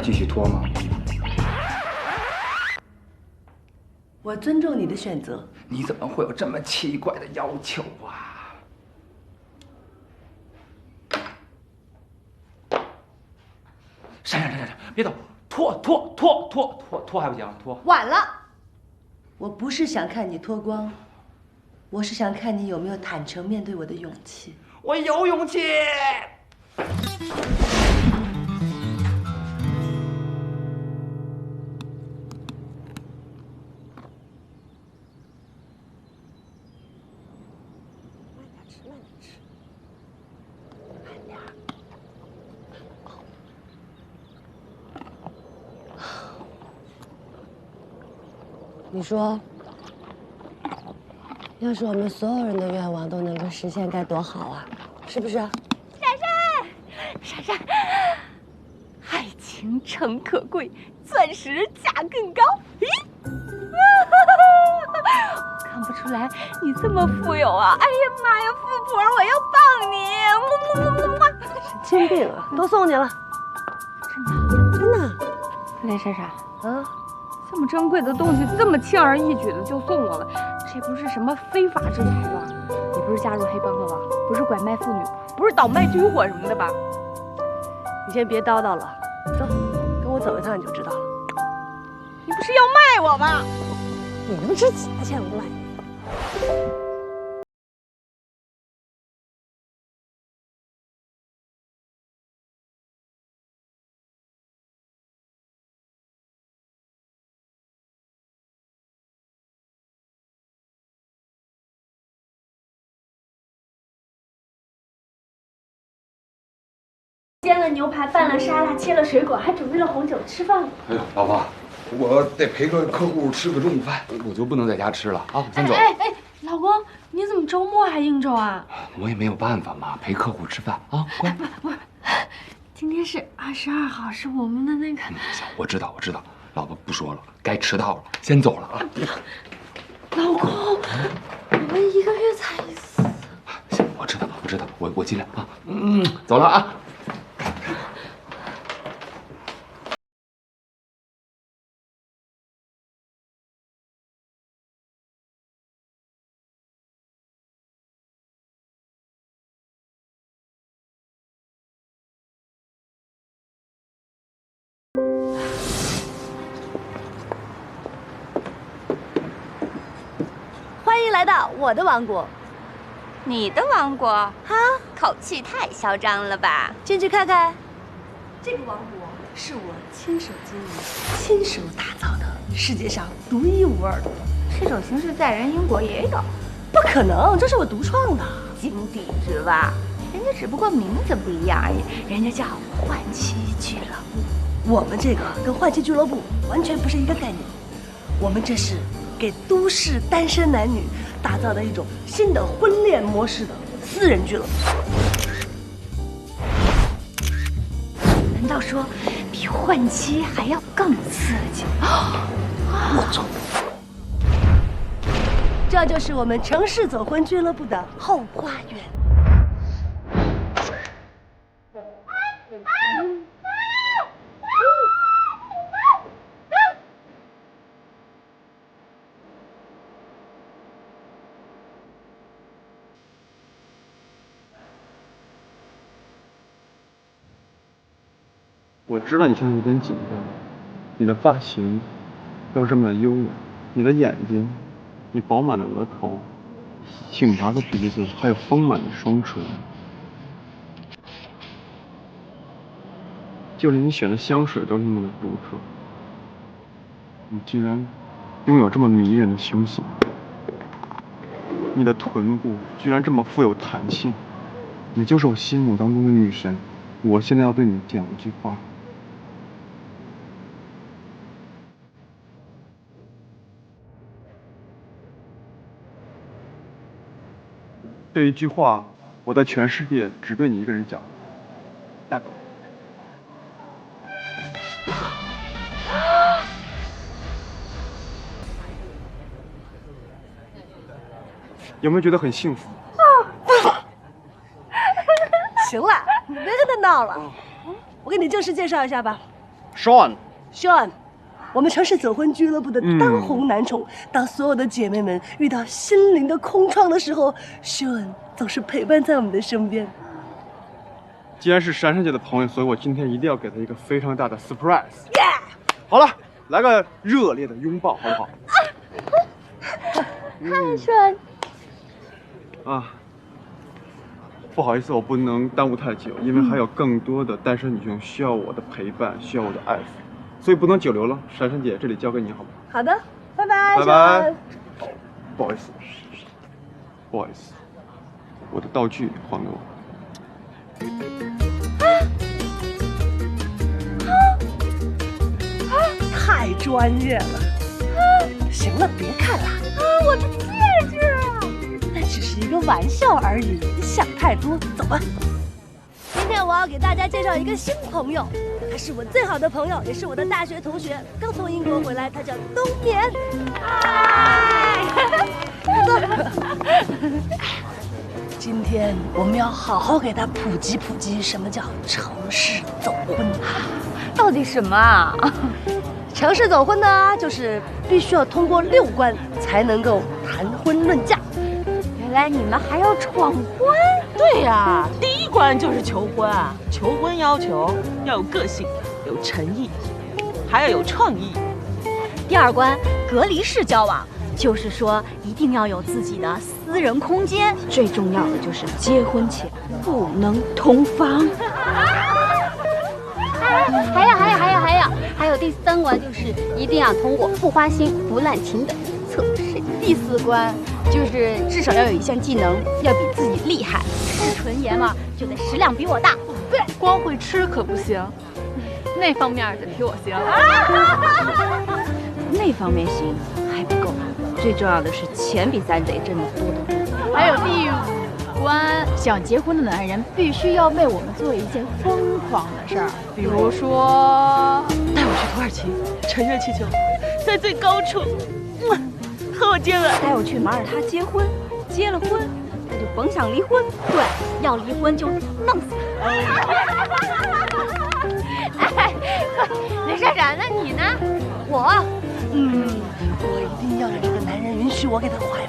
继续拖吗？我尊重你的选择。你怎么会有这么奇怪的要求啊？闪，别走，拖还不行，拖。晚了。我不是想看你脱光，我是想看你有没有坦诚面对我的勇气。我有勇气。你说，要是我们所有人的愿望都能够实现，该多好啊！是不是？闪闪，爱情诚可贵，钻石价更高。咦，看不出来你这么富有啊！哎呀妈呀，富婆，我要抱你！么么么么么。神经病啊！都送你了。真的？雷闪闪啊？这么珍贵的东西，这么轻而易举的就送我了，这不是什么非法之财吧？你不是加入黑帮了吧？不是拐卖妇女，不是倒卖军火什么的吧？你先别叨叨了，走，跟我走一趟你就知道了。你不是要卖我吗？你能值几个钱我卖你？煎了牛排，拌了沙拉，切了水果，还准备了红酒，吃饭了。哎呦，老婆，我得陪个客户吃个中午饭，我就不能在家吃了啊！我先走。哎，老公，你怎么周末还应酬啊？我也没有办法嘛，陪客户吃饭啊！乖。不是，今天是22号，是我们的那个。行，我知道，老婆不说了，该迟到了，先走了啊。老公，我们1个月才一次。行，我知道，我尽量啊。走了啊。欢迎来到我的王国。你的王国哈，口气太嚣张了吧？进去看看。这个王国是我亲手经营、亲手打造的，世界上独一无二的。这种形式在人英国也有。不可能，这是我独创的。井底之蛙，人家只不过名字不一样而已，人家叫换妻俱乐部。我们这个跟换妻俱乐部完全不是一个概念。我们这是给都市单身男女打造的一种新的婚恋模式的私人俱乐部。难道说比换妻还要更刺激？我操！这就是我们城市走婚俱乐部的后花园。我知道你现在有点紧张，你的发型又这么的优雅，你的眼睛，你饱满的额头，挺拔的鼻子，还有丰满的双唇，就连你选的香水都是那么的独特。你竟然拥有这么迷人的胸型，你的臀部居然这么富有弹性，你就是我心目当中的女神。我现在要对你讲一句话。这一句话，我在全世界只对你一个人讲。大狗。有没有觉得很幸福？行了，你别跟他闹了。我给你正式介绍一下吧， Sean，我们城市走婚俱乐部的当红男宠。当所有的姐妹们遇到心灵的空窗的时候，Sean 总是陪伴在我们的身边。既然是珊珊姐的朋友，所以我今天一定要给她一个非常大的 surprise。好了，来个热烈的拥抱，好不好？汉顺，不好意思，我不能耽误太久，因为还有更多的单身女性需要我的陪伴，需要我的爱抚，所以不能久留了。珊珊姐，这里交给你，好吗？好的，拜拜，拜拜。不好意思，不好意思，我的道具还给我。太专业了。行了，别看了。我的戒指，那只是一个玩笑而已，你想太多。走吧。今天我要给大家介绍一个新朋友，他是我最好的朋友，也是我的大学同学，刚从英国回来，他叫冬眠。今天我们要好好给他普及普及什么叫城市走婚。到底什么啊？城市走婚呢，就是必须要通过6关才能够谈婚论嫁。原来你们还要闯关？对呀，第1关就是求婚啊！求婚要求要有个性、有诚意，还要有创意。第2关隔离式交往，就是说一定要有自己的私人空间。最重要的就是结婚前不能同房。还有第3关就是一定要通过不花心、不滥情的测试。第4关就是至少要有一项技能要比自己厉害。是纯爷们儿就得食量比我大。对，光会吃可不行，那方面得比我行。那方面行还不够，最重要的是钱比咱得挣得多得多。还有第5关，想结婚的男人必须要为我们做一件疯狂的事儿，比如说带我去土耳其，乘热气球，在最高处，和我接吻。带我去马耳他结婚，结了婚他就甭想离婚。对，要离婚就弄死他。哎，雷闪闪，那你呢？我一定要让这个男人允许我给他怀孕。